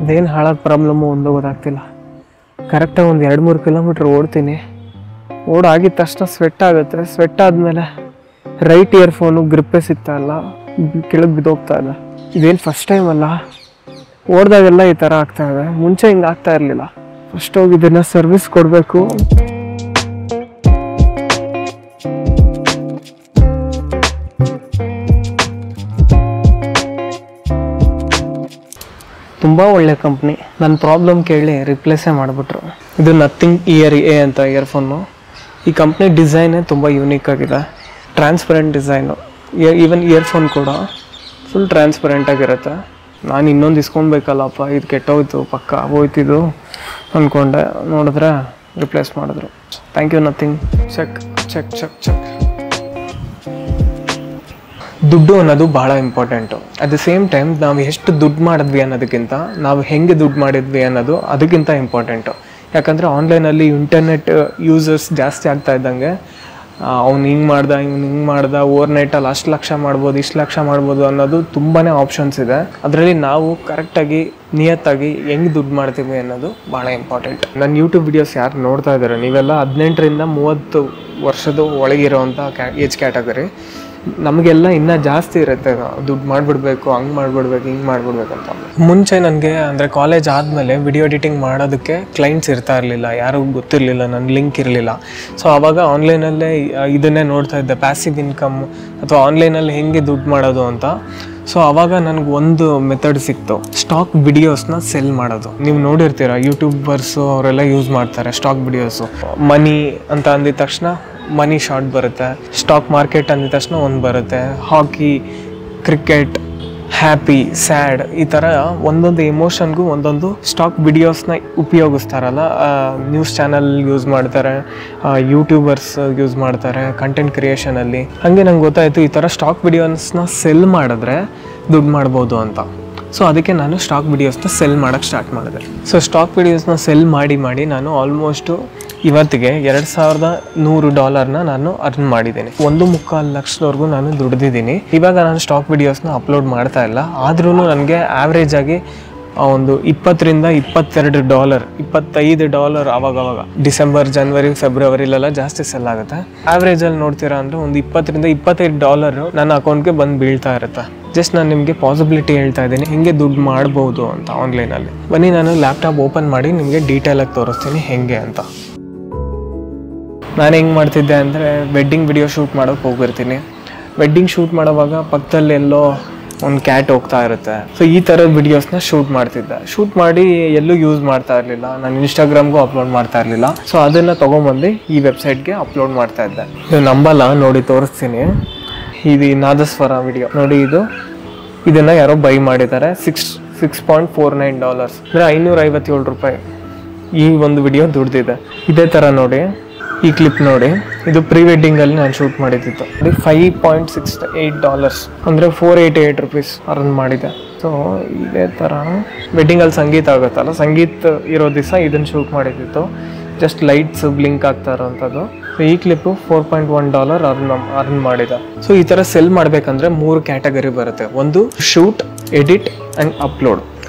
ಅದೇನು ಹಾಳಾದ ಪ್ರಾಬ್ಲಮ್ಮು ಒಂದು ಗೊತ್ತಾಗ್ತಿಲ್ಲ. ಕರೆಕ್ಟಾಗಿ ಒಂದು 2-3 ಕಿಲೋಮೀಟ್ರ್ ಓಡ್ತೀನಿ. ಓಡಾಗಿದ್ದ ತಕ್ಷಣ ಸ್ವೆಟ್ ಆಗುತ್ತೆ. ಸ್ವೆಟ್ ಆದಮೇಲೆ ರೈಟ್ ಇಯರ್ಫೋನು ಗ್ರಿಪ್ಪೇ ಸಿಗ್ತಾ ಇಲ್ಲ, ಕೆಳಗೆ ಬಿದ್ದೋಗ್ತಾ ಇದೆ. ಇದೇನು ಫಸ್ಟ್ ಟೈಮ್ ಅಲ್ಲ, ಓಡ್ದಾಗೆಲ್ಲ ಈ ಥರ ಆಗ್ತಾ ಇದೆ. ಮುಂಚೆ ಹಿಂಗೆ ಆಗ್ತಾ ಇರಲಿಲ್ಲ. ಫಸ್ಟ್ ಹೋಗಿ ಇದನ್ನು ಸರ್ವಿಸ್ ಕೊಡಬೇಕು. ತುಂಬ ಒಳ್ಳೆ ಕಂಪ್ನಿ. ನನ್ನ ಪ್ರಾಬ್ಲಮ್ ಕೇಳಿ ರಿಪ್ಲೇಸೇ ಮಾಡಿಬಿಟ್ರು. ಇದು ನಥಿಂಗ್ ಇಯರ್ ಎ ಅಂತ ಇಯರ್ಫೋನು. ಈ ಕಂಪ್ನಿ ಡಿಸೈನೇ ತುಂಬ ಯೂನಿಕ್ ಆಗಿದೆ. Transparent design. ಈವನ್ ಇಯರ್ಫೋನ್ ಕೂಡ ಫುಲ್ ಟ್ರಾನ್ಸ್ಪರೆಂಟಾಗಿರುತ್ತೆ. ನಾನು ಇನ್ನೊಂದು ಇಸ್ಕೊಳ್ಬೇಕಲ್ಲಪ್ಪ, ಇದು ಕೆಟ್ಟೋಯ್ತು, ಪಕ್ಕ ಹೋಯ್ತಿದ್ದು ಅಂದ್ಕೊಂಡೆ. ನೋಡಿದ್ರೆ ರಿಪ್ಲೇಸ್ ಮಾಡಿದ್ರು. Thank you nothing. Check check check check. ದುಡ್ಡು ಅನ್ನೋದು ಭಾಳ important. At the same time ನಾವು ಎಷ್ಟು ದುಡ್ಡು ಮಾಡಿದ್ವಿ ಅನ್ನೋದಕ್ಕಿಂತ ನಾವು ಹೆಂಗೆ ದುಡ್ಡು ಮಾಡಿದ್ವಿ ಅನ್ನೋದು ಅದಕ್ಕಿಂತ ಇಂಪಾರ್ಟೆಂಟು. ಯಾಕಂದರೆ ಆನ್ಲೈನಲ್ಲಿ ಇಂಟರ್ನೆಟ್ ಯೂಸರ್ಸ್ ಜಾಸ್ತಿ ಆಗ್ತಾ ಇದ್ದಂಗೆ ಅವ್ನು ಹಿಂಗೆ ಮಾಡ್ದ, ಇವ್ನು ಹಿಂಗೆ ಮಾಡ್ದ, ಓವರ್ ನೈಟಲ್ಲಿ ಅಷ್ಟು ಲಕ್ಷ ಮಾಡ್ಬೋದು, ಇಷ್ಟು ಲಕ್ಷ ಮಾಡ್ಬೋದು ಅನ್ನೋದು ತುಂಬಾ ಆಪ್ಷನ್ಸ್ ಇದೆ. ಅದರಲ್ಲಿ ನಾವು ಕರೆಕ್ಟಾಗಿ ನಿಯತ್ತಾಗಿ ಹೆಂಗೆ ದುಡ್ಡು ಮಾಡ್ತೀವಿ ಅನ್ನೋದು ಭಾಳ ಇಂಪಾರ್ಟೆಂಟ್. ನನ್ನ ಯೂಟ್ಯೂಬ್ ವಿಡಿಯೋಸ್ ಯಾರು ನೋಡ್ತಾ ಇದ್ದಾರೆ, ನೀವೆಲ್ಲ 18ರಿಂದ 30 ವರ್ಷದ ಒಳಗಿರೋವಂಥ ಏಜ್ ಕ್ಯಾಟಗರಿ. ನಮಗೆಲ್ಲ ಇನ್ನೂ ಜಾಸ್ತಿ ಇರುತ್ತೆ, ದುಡ್ಡು ಮಾಡಿಬಿಡ್ಬೇಕು, ಹಂಗೆ ಮಾಡಿಬಿಡ್ಬೇಕು, ಹಿಂಗೆ ಮಾಡಿಬಿಡ್ಬೇಕು ಅಂತ. ಮುಂಚೆ ನನಗೆ ಅಂದರೆ ಕಾಲೇಜ್ ಆದಮೇಲೆ ವಿಡಿಯೋ ಎಡಿಟಿಂಗ್ ಮಾಡೋದಕ್ಕೆ ಕ್ಲೈಂಟ್ಸ್ ಇರ್ತಾ ಇರಲಿಲ್ಲ, ಯಾರಿಗೂ ಗೊತ್ತಿರಲಿಲ್ಲ, ನನ್ನ ಲಿಂಕ್ ಇರಲಿಲ್ಲ. ಸೊ ಆವಾಗ ಆನ್ಲೈನಲ್ಲೇ ಇದನ್ನೇ ನೋಡ್ತಾ ಇದ್ದೆ, ಪ್ಯಾಸಿವ್ ಇನ್ಕಮ್ ಅಥವಾ ಆನ್ಲೈನಲ್ಲಿ ಹೆಂಗೆ ದುಡ್ಡು ಮಾಡೋದು ಅಂತ. ಸೊ ಆವಾಗ ನನಗೆ ಒಂದು ಮೆಥಡ್ ಸಿಕ್ತು, ಸ್ಟಾಕ್ ವಿಡಿಯೋಸ್ನ ಸೆಲ್ ಮಾಡೋದು. ನೀವು ನೋಡಿರ್ತೀರ, ಯೂಟ್ಯೂಬರ್ಸು ಅವರೆಲ್ಲ ಯೂಸ್ ಮಾಡ್ತಾರೆ ಸ್ಟಾಕ್ ವಿಡಿಯೋಸು. ಮನಿ ಅಂತ ಅಂದಿದ ತಕ್ಷಣ ಮನಿ ಶಾರ್ಟ್ ಬರುತ್ತೆ, ಸ್ಟಾಕ್ ಮಾರ್ಕೆಟ್ ಅಂದಿದ ತಕ್ಷಣ ಒಂದು ಬರುತ್ತೆ, ಹಾಕಿ, ಕ್ರಿಕೆಟ್, ಹ್ಯಾಪಿ, ಸ್ಯಾಡ್, ಈ ಥರ ಒಂದೊಂದು ಎಮೋಷನ್ಗೂ ಒಂದೊಂದು ಸ್ಟಾಕ್ ವಿಡಿಯೋಸ್ನ ಉಪಯೋಗಿಸ್ತಾರಲ್ಲ. ನ್ಯೂಸ್ ಚಾನಲ್ ಯೂಸ್ ಮಾಡ್ತಾರೆ, ಯೂಟ್ಯೂಬರ್ಸ್ ಯೂಸ್ ಮಾಡ್ತಾರೆ ಕಂಟೆಂಟ್ ಕ್ರಿಯೇಷನಲ್ಲಿ. ಹಾಗೆ ನಂಗೆ ಗೊತ್ತಾಯಿತು ಈ ಥರ ಸ್ಟಾಕ್ ವಿಡಿಯೋಸ್ನ ಸೆಲ್ ಮಾಡಿದ್ರೆ ದುಡ್ಡು ಮಾಡ್ಬೋದು ಅಂತ. ಸೊ ಅದಕ್ಕೆ ನಾನು ಸ್ಟಾಕ್ ವಿಡಿಯೋಸ್ನ ಸೆಲ್ ಮಾಡೋಕ್ಕೆ ಸ್ಟಾರ್ಟ್ ಮಾಡಿದೆ. ಸೊ ಸ್ಟಾಕ್ ವಿಡಿಯೋಸ್ನ ಸೆಲ್ ಮಾಡಿ ನಾನು ಆಲ್ಮೋಸ್ಟು ಇವತ್ತಿಗೆ $2100 ನಾನು ಅರ್ನ್ ಮಾಡಿದ್ದೀನಿ. 1.25 ಲಕ್ಷದವರೆಗೂ ನಾನು ದುಡ್ದಿದ್ದೀನಿ. ಇವಾಗ ನಾನು ಸ್ಟಾಕ್ ವಿಡಿಯೋಸ್ನ ಅಪ್ಲೋಡ್ ಮಾಡ್ತಾ ಇಲ್ಲ, ಆದ್ರೂ ನನಗೆ ಆ್ಯಾವ್ರೇಜ್ ಆಗಿ ಒಂದು $20ರಿಂದ $22, $25 ಆವಾಗವಾಗ ಡಿಸೆಂಬರ್, ಜನವರಿ, ಫೆಬ್ರವರಿಲೆಲ್ಲ ಜಾಸ್ತಿ ಸೆಲ್ ಆಗುತ್ತೆ. ಆ್ಯಾವ್ರೇಜಲ್ಲಿ ನೋಡ್ತೀರಾ ಅಂದರೆ ಒಂದು $20ರಿಂದ $25 ನನ್ನ ಅಕೌಂಟ್ಗೆ ಬಂದು ಬೀಳ್ತಾ ಇರುತ್ತೆ. ಜಸ್ಟ್ ನಾನು ನಿಮಗೆ ಪಾಸಿಬಿಲಿಟಿ ಹೇಳ್ತಾ ಇದ್ದೀನಿ, ಹೆಂಗೆ ದುಡ್ಡು ಮಾಡ್ಬೋದು ಅಂತ ಆನ್ಲೈನಲ್ಲಿ. ಬನ್ನಿ ನಾನು ಲ್ಯಾಪ್ಟಾಪ್ ಓಪನ್ ಮಾಡಿ ನಿಮಗೆ ಡೀಟೇಲಾಗಿ ತೋರಿಸ್ತೀನಿ ಹೆಂಗೆ ಅಂತ. ನಾನು ಹೆಂಗೆ ಮಾಡ್ತಿದ್ದೆ ಅಂದರೆ ವೆಡ್ಡಿಂಗ್ ವಿಡಿಯೋ ಶೂಟ್ ಮಾಡೋಕ್ಕೆ ಹೋಗಿರ್ತೀನಿ. ವೆಡ್ಡಿಂಗ್ ಶೂಟ್ ಮಾಡೋವಾಗ ಪಕ್ಕದಲ್ಲಿ ಎಲ್ಲೋ ಒಂದು ಕ್ಯಾಟ್ ಹೋಗ್ತಾ ಇರುತ್ತೆ. ಸೊ ಈ ಥರದ ವಿಡಿಯೋಸ್ನ ಶೂಟ್ ಮಾಡ್ತಿದ್ದೆ. ಶೂಟ್ ಮಾಡಿ ಎಲ್ಲೂ ಯೂಸ್ ಮಾಡ್ತಾ ಇರಲಿಲ್ಲ, ನಾನು ಇನ್ಸ್ಟಾಗ್ರಾಮ್ಗೂ ಅಪ್ಲೋಡ್ ಮಾಡ್ತಾ ಇರಲಿಲ್ಲ. ಸೊ ಅದನ್ನು ತೊಗೊಂಬಂದು ಈ ವೆಬ್ಸೈಟ್ಗೆ ಅಪ್ಲೋಡ್ ಮಾಡ್ತಾ ಇದ್ದೆ. ನೀವು ನಂಬಲ್ಲ, ನೋಡಿ ತೋರಿಸ್ತೀನಿ. ಇದು ನಾದಸ್ವರ ವಿಡಿಯೋ ನೋಡಿ, ಇದನ್ನು ಯಾರೋ ಬೈ ಮಾಡಿದ್ದಾರೆ $6.49 ಅಂದರೆ $557. ಈ ಒಂದು ವಿಡಿಯೋ ದುಡ್ದಿದೆ. ಇದೇ ಥರ ನೋಡಿ, ಈ ಕ್ಲಿಪ್ ನೋಡಿ, ಇದು ಪ್ರೀ ವೆಡ್ಡಿಂಗಲ್ಲಿ ನಾನು ಶೂಟ್ ಮಾಡಿದ್ದು. ಇದು $5.68 ಅಂದರೆ $488 ಅರ್ನ್ ಮಾಡಿದೆ. ಸೊ ಇದೇ ಥರ ವೆಡ್ಡಿಂಗಲ್ಲಿ ಸಂಗೀತ ಆಗುತ್ತಲ್ಲ, ಸಂಗೀತ ಇರೋ ದಿವಸ ಇದನ್ನು ಶೂಟ್ ಮಾಡಿದ್ದು. ಜಸ್ಟ್ ಲೈಟ್ಸ್ ಬ್ಲಿಂಕ್ ಆಗ್ತಾ ಇರೋವಂಥದ್ದು. ಸೊ ಈ ಕ್ಲಿಪ್ಪು $4.1 ಅರ್ನ್ ಮಾಡಿದೆ. ಸೊ ಈ ಥರ ಸೆಲ್ ಮಾಡಬೇಕಂದ್ರೆ 3 ಕ್ಯಾಟಗರಿ ಬರುತ್ತೆ. ಒಂದು shoot, edit and upload.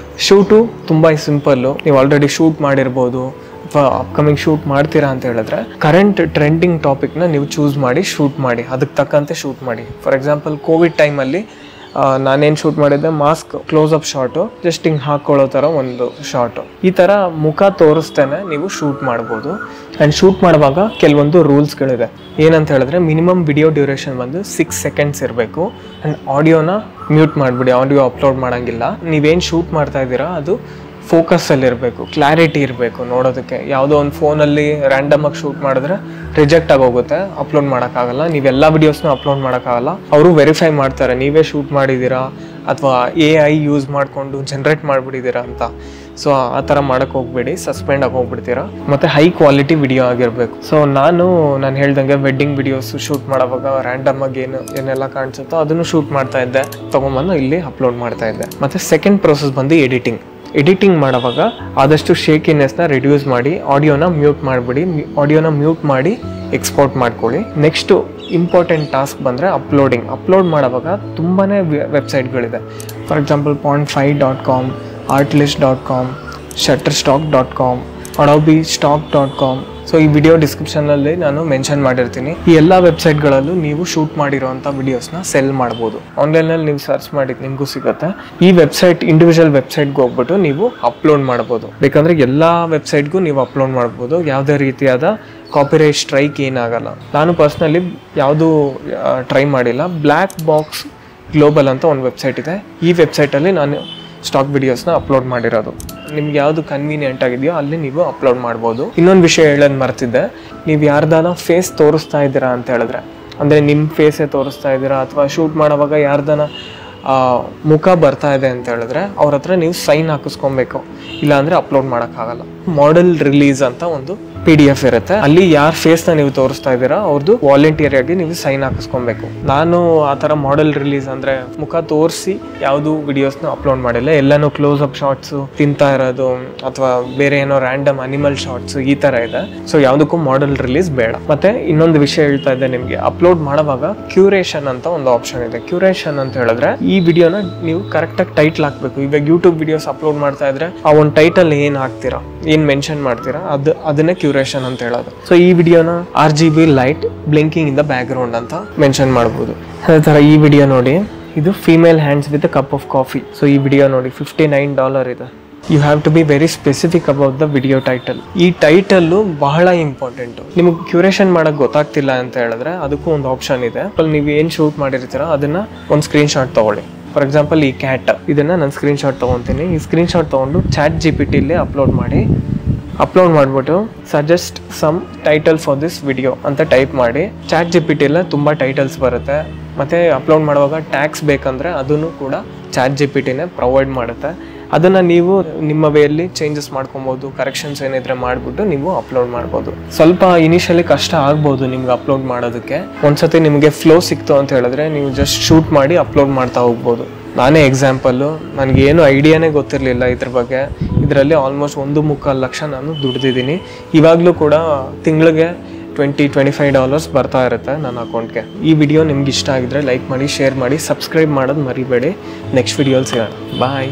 Shoot ತುಂಬ ಸಿಂಪಲ್ಲು, ನೀವು ಆಲ್ರೆಡಿ ಶೂಟ್ ಮಾಡಿರ್ಬೋದು ಅಥವಾ ಅಪ್ಕಮಿಂಗ್ ಶೂಟ್ ಮಾಡ್ತೀರಾ ಅಂತ ಹೇಳಿದ್ರೆ ಕರೆಂಟ್ ಟ್ರೆಂಡಿಂಗ್ ಟಾಪಿಕ್ನ ನೀವು ಚೂಸ್ ಮಾಡಿ ಶೂಟ್ ಮಾಡಿ, ಅದಕ್ಕೆ ತಕ್ಕಂತೆ ಶೂಟ್ ಮಾಡಿ. ಫಾರ್ ಎಕ್ಸಾಂಪಲ್ ಕೋವಿಡ್ ಟೈಮಲ್ಲಿ ನಾನೇನು ಶೂಟ್ ಮಾಡಿದ್ದೆ, ಮಾಸ್ಕ್ ಕ್ಲೋಸ್-ಅಪ್ ಶಾರ್ಟು, ಜಸ್ಟ್ ಹಿಂಗೆ ಹಾಕ್ಕೊಳ್ಳೋ ಥರ ಒಂದು ಶಾರ್ಟು. ಈ ಥರ ಮುಖ ತೋರಿಸ್ತೇನೆ ನೀವು ಶೂಟ್ ಮಾಡ್ಬೋದು. ಆ್ಯಂಡ್ ಶೂಟ್ ಮಾಡುವಾಗ ಕೆಲವೊಂದು ರೂಲ್ಸ್ಗಳಿದೆ. ಏನಂತ ಹೇಳಿದ್ರೆ ಮಿನಿಮಮ್ ವಿಡಿಯೋ ಡ್ಯೂರೇಷನ್ ಬಂದು 6 ಸೆಕೆಂಡ್ಸ್ ಇರಬೇಕು. ಆ್ಯಂಡ್ ಆಡಿಯೋನ ಮ್ಯೂಟ್ ಮಾಡಿಬಿಡಿ, ಆಡಿಯೋ ಅಪ್ಲೋಡ್ ಮಾಡೋಂಗಿಲ್ಲ. ನೀವೇನು ಶೂಟ್ ಮಾಡ್ತಾ ಇದ್ದೀರಾ ಅದು ಫೋಕಸ್ಸಲ್ಲಿರಬೇಕು, ಕ್ಲಾರಿಟಿ ಇರಬೇಕು ನೋಡೋದಕ್ಕೆ. ಯಾವುದೋ ಒಂದು ಫೋನಲ್ಲಿ ರ್ಯಾಂಡಮಾಗಿ ಶೂಟ್ ಮಾಡಿದ್ರೆ ರಿಜೆಕ್ಟ್ ಆಗೋಗುತ್ತೆ, ಅಪ್ಲೋಡ್ ಮಾಡೋಕ್ಕಾಗಲ್ಲ. ನೀವೆಲ್ಲ ವಿಡಿಯೋಸ್ನ ಅಪ್ಲೋಡ್ ಮಾಡೋಕ್ಕಾಗಲ್ಲ, ಅವರು ವೆರಿಫೈ ಮಾಡ್ತಾರೆ ನೀವೇ ಶೂಟ್ ಮಾಡಿದ್ದೀರಾ ಅಥವಾ AI ಯೂಸ್ ಮಾಡಿಕೊಂಡು ಜನ್ರೇಟ್ ಮಾಡಿಬಿಟ್ಟಿದ್ದೀರಾ ಅಂತ. ಸೊ ಆ ಥರ ಮಾಡೋಕ್ಕೆ ಹೋಗ್ಬೇಡಿ, ಸಸ್ಪೆಂಡ್ ಆಗಿ ಹೋಗ್ಬಿಡ್ತೀರಾ. ಮತ್ತು ಹೈ ಕ್ವಾಲಿಟಿ ವಿಡಿಯೋ ಆಗಿರಬೇಕು. ಸೊ ನಾನು ಹೇಳ್ದಂಗೆ ವೆಡ್ಡಿಂಗ್ ವಿಡಿಯೋಸ್ ಶೂಟ್ ಮಾಡೋವಾಗ ರ್ಯಾಂಡಮಾಗಿ ಏನೆಲ್ಲ ಕಾಣಿಸುತ್ತೋ ಅದನ್ನು ಶೂಟ್ ಮಾಡ್ತಾ ಇದ್ದೆ, ತೊಗೊಂಬಂದು ಇಲ್ಲಿ ಅಪ್ಲೋಡ್ ಮಾಡ್ತಾ ಇದ್ದೆ. ಮತ್ತು ಸೆಕೆಂಡ್ ಪ್ರೋಸೆಸ್ ಬಂದು ಎಡಿಟಿಂಗ್ ಮಾಡೋವಾಗ ಆದಷ್ಟು ಶೇಕಿನೆಸ್ನ ರಿಡ್ಯೂಸ್ ಮಾಡಿ ಆಡಿಯೋನ ಮ್ಯೂಟ್ ಮಾಡಿಬಿಡಿ. ಆಡಿಯೋನ ಮ್ಯೂಟ್ ಮಾಡಿ ಎಕ್ಸ್ಪೋರ್ಟ್ ಮಾಡ್ಕೊಳ್ಳಿ. ನೆಕ್ಸ್ಟು ಇಂಪಾರ್ಟೆಂಟ್ ಟಾಸ್ಕ್ ಬಂದರೆ ಅಪ್ಲೋಡ್ ಮಾಡೋವಾಗ ತುಂಬಾ ವೆಬ್ಸೈಟ್ಗಳಿದೆ. For example pond5.com, artlist.com, shutterstock.com, adobestock.com. So ಈ ವಿಡಿಯೋ ಡಿಸ್ಕ್ರಿಪ್ಷನಲ್ಲಿ ನಾನು ಮೆನ್ಷನ್ ಮಾಡಿರ್ತೀನಿ. ಈ ಎಲ್ಲ ವೆಬ್ಸೈಟ್ಗಳಲ್ಲೂ ನೀವು ಶೂಟ್ ಮಾಡಿರೋಂಥ ವಿಡಿಯೋಸ್ನ ಸೆಲ್ ಮಾಡ್ಬೋದು. ಆನ್ಲೈನಲ್ಲಿ ನೀವು ಸರ್ಚ್ ಮಾಡಿ ನಿಮಗೂ ಸಿಗುತ್ತೆ. ಈ ವೆಬ್ಸೈಟ್ ಇಂಡಿವಿಜುವಲ್ ವೆಬ್ಸೈಟ್ಗೆ ಹೋಗ್ಬಿಟ್ಟು ನೀವು ಅಪ್ಲೋಡ್ ಮಾಡ್ಬೋದು. ಬೇಕಂದರೆ ಎಲ್ಲ ವೆಬ್ಸೈಟ್ಗೂ ನೀವು ಅಪ್ಲೋಡ್ ಮಾಡ್ಬೋದು. ಯಾವುದೇ ರೀತಿಯಾದ ಕಾಪಿರೈಟ್ ಸ್ಟ್ರೈಕ್ ಏನಾಗಲ್ಲ. ನಾನು ಪರ್ಸ್ನಲಿ ಯಾವುದೂ ಟ್ರೈ ಮಾಡಿಲ್ಲ. ಬ್ಲ್ಯಾಕ್ ಬಾಕ್ಸ್ ಗ್ಲೋಬಲ್ ಅಂತ ಒಂದು ವೆಬ್ಸೈಟ್ ಇದೆ. ಈ ವೆಬ್ಸೈಟಲ್ಲಿ ನಾನು ಸ್ಟಾಕ್ ವಿಡಿಯೋಸ್ನ ಅಪ್ಲೋಡ್ ಮಾಡಿರೋದು. ನಿಮ್ಗೆ ಯಾವುದು ಕನ್ವೀನಿಯೆಂಟ್ ಆಗಿದೆಯೋ ಅಲ್ಲಿ ನೀವು ಅಪ್ಲೋಡ್ ಮಾಡ್ಬೋದು. ಇನ್ನೊಂದು ವಿಷಯ ಹೇಳೋದು ಮರ್ತಿದ್ದೆ, ನೀವು ಯಾರ್ದಾನ ಫೇಸ್ ತೋರಿಸ್ತಾ ಇದ್ದೀರಾ ಅಂತ ಹೇಳಿದ್ರೆ, ಅಂದರೆ ನಿಮ್ಮ ಫೇಸೇ ತೋರಿಸ್ತಾ ಇದ್ದೀರಾ ಅಥವಾ ಶೂಟ್ ಮಾಡೋವಾಗ ಯಾರ್ದಾನ ಮುಖ ಬರ್ತಾ ಇದೆ ಅಂತ ಹೇಳಿದ್ರೆ ಅವ್ರ ಹತ್ರ ನೀವು ಸೈನ್ ಹಾಕಿಸ್ಕೊಬೇಕು, ಇಲ್ಲಾಂದರೆ ಅಪ್ಲೋಡ್ ಮಾಡೋಕ್ಕಾಗಲ್ಲ. ಮಾಡೆಲ್ ರಿಲೀಸ್ ಅಂತ ಒಂದು PDF ಇರುತ್ತೆ. ಅಲ್ಲಿ ಯಾರ ಫೇಸ್ನ ನೀವು ತೋರಿಸ್ತಾ ಇದ್ದೀರಾ ಅವ್ರದ್ದು ವಾಲಂಟಿಯರ್ ಆಗಿ ನೀವು ಸೈನ್ ಹಾಕಿಸ್ಕೊಬೇಕು. ನಾನು ಆ ಥರ ಮಾಡೆಲ್ ರಿಲೀಸ್ ಅಂದರೆ ಮುಖ ತೋರಿಸಿ ಯಾವುದು ವಿಡಿಯೋಸ್ನ ಅಪ್ಲೋಡ್ ಮಾಡಿಲ್ಲ. ಎಲ್ಲನೂ ಕ್ಲೋಸ್ ಅಪ್ ಶಾರ್ಟ್ಸು, ತಿಂತಾ ಇರೋದು ಅಥವಾ ಬೇರೆ ಏನೋ ರ್ಯಾಂಡಮ್ ಅನಿಮಲ್ ಶಾರ್ಟ್ಸು ಈ ಥರ ಇದೆ. ಸೊ ಯಾವುದಕ್ಕೂ ಮಾಡೆಲ್ ರಿಲೀಸ್ ಬೇಡ. ಮತ್ತೆ ಇನ್ನೊಂದು ವಿಷಯ ಹೇಳ್ತಾ ಇದ್ದೆ ನಿಮಗೆ, ಅಪ್ಲೋಡ್ ಮಾಡುವಾಗ ಕ್ಯೂರೇಷನ್ ಅಂತ ಒಂದು ಆಪ್ಷನ್ ಇದೆ. ಕ್ಯೂರೇಷನ್ ಅಂತ ಹೇಳಿದ್ರೆ ಈ ವಿಡಿಯೋನ ನೀವು ಕರೆಕ್ಟಾಗಿ ಟೈಟ್ಲ್ ಹಾಕಬೇಕು. ಇವಾಗ ಯೂಟ್ಯೂಬ್ ವಿಡಿಯೋಸ್ ಅಪ್ಲೋಡ್ ಮಾಡ್ತಾ ಇದ್ರೆ ಆ ಒಂದು ಟೈಟಲ್ ಏನು ಹಾಕ್ತೀರಾ, ಏನು ಮೆನ್ಷನ್ ಮಾಡ್ತೀರಾ, ಅದನ್ನೇ ಕ್ಯೂರೇಷನ್ ಅಂತ ಹೇಳೋದು. ಸೊ ಈ ವಿಡಿಯೋನ RGB light blinking in the background ಅಂತ ಮೆನ್ಷನ್ ಮಾಡ್ಬೋದು. ಅದೇ ಥರ ಈ ವಿಡಿಯೋ ನೋಡಿ, ಇದು female hands with cup of coffee. So ಈ ವಿಡಿಯೋ ನೋಡಿ $59 ಇದೆ. You have to be very specific about the video title. ಈ ಟೈಟಲ್ಲು ಬಹಳ ಇಂಪಾರ್ಟೆಂಟು. ನಿಮಗೆ ಕ್ಯೂರೇಷನ್ ಮಾಡೋಕ್ಕೆ ಗೊತ್ತಾಗ್ತಿಲ್ಲ ಅಂತ ಹೇಳಿದ್ರೆ ಅದಕ್ಕೂ ಒಂದು ಆಪ್ಷನ್ ಇದೆ. ನೀವು ಏನು ಶೂಟ್ ಮಾಡಿರ್ತೀರೋ ಅದನ್ನು ಒಂದು ಸ್ಕ್ರೀನ್ಶಾಟ್ ತೊಗೊಳ್ಳಿ. ಫಾರ್ ಎಕ್ಸಾಂಪಲ್ ಈ ಕ್ಯಾಟ್, ಇದನ್ನು ನಾನು ಸ್ಕ್ರೀನ್ಶಾಟ್ ತೊಗೊತೀನಿ. ಈ ಸ್ಕ್ರೀನ್ಶಾಟ್ ತೊಗೊಂಡು ChatGPTಲಿ ಅಪ್ಲೋಡ್ ಮಾಡಿಬಿಟ್ಟು suggest some title for this video ಅಂತ ಟೈಪ್ ಮಾಡಿ. ChatGPTಲ್ಲ ತುಂಬ ಟೈಟಲ್ಸ್ ಬರುತ್ತೆ. ಮತ್ತು ಅಪ್ಲೋಡ್ ಮಾಡುವಾಗ ಟ್ಯಾಗ್ಸ್ ಬೇಕಂದರೆ ಅದನ್ನು ಕೂಡ ChatGPTನೇ ಪ್ರೊವೈಡ್ ಮಾಡುತ್ತೆ. ಅದನ್ನು ನೀವು ನಿಮ್ಮ ವೇಯಲ್ಲಿ ಚೇಂಜಸ್ ಮಾಡ್ಕೊಬೋದು, ಕರೆಕ್ಷನ್ಸ್ ಏನಿದ್ರೆ ಮಾಡಿಬಿಟ್ಟು ನೀವು ಅಪ್ಲೋಡ್ ಮಾಡ್ಬೋದು. ಸ್ವಲ್ಪ ಇನಿಷಿಯಲಿ ಕಷ್ಟ ಆಗ್ಬೋದು ನಿಮ್ಗೆ ಅಪ್ಲೋಡ್ ಮಾಡೋದಕ್ಕೆ. ಒಂದ್ಸತಿ ನಿಮಗೆ ಫ್ಲೋ ಸಿಕ್ತು ಅಂತ ಹೇಳಿದ್ರೆ ನೀವು ಜಸ್ಟ್ ಶೂಟ್ ಮಾಡಿ ಅಪ್ಲೋಡ್ ಮಾಡ್ತಾ ಹೋಗ್ಬೋದು. ನಾನೇ ಎಕ್ಸಾಂಪಲ್ಲು, ನನಗೇನು ಐಡಿಯಾನೇ ಗೊತ್ತಿರಲಿಲ್ಲ ಇದ್ರ ಬಗ್ಗೆ. ಇದರಲ್ಲಿ ಆಲ್ಮೋಸ್ಟ್ $1.25 ನಾನು ದುಡ್ದಿದ್ದೀನಿ. ಇವಾಗಲೂ ಕೂಡ ತಿಂಗಳಿಗೆ $20-25 ಬರ್ತಾ ಇರುತ್ತೆ ನನ್ನ ಅಕೌಂಟ್ಗೆ. ಈ ವಿಡಿಯೋ ನಿಮ್ಗೆ ಇಷ್ಟ ಆಗಿದ್ರೆ ಲೈಕ್ ಮಾಡಿ, ಶೇರ್ ಮಾಡಿ, ಸಬ್ಸ್ಕ್ರೈಬ್ ಮಾಡೋದು ಮರಿಬೇಡಿ. ನೆಕ್ಸ್ಟ್ ವಿಡಿಯೋಲಿ ಸಿಗೋಣ. ಬಾಯ್.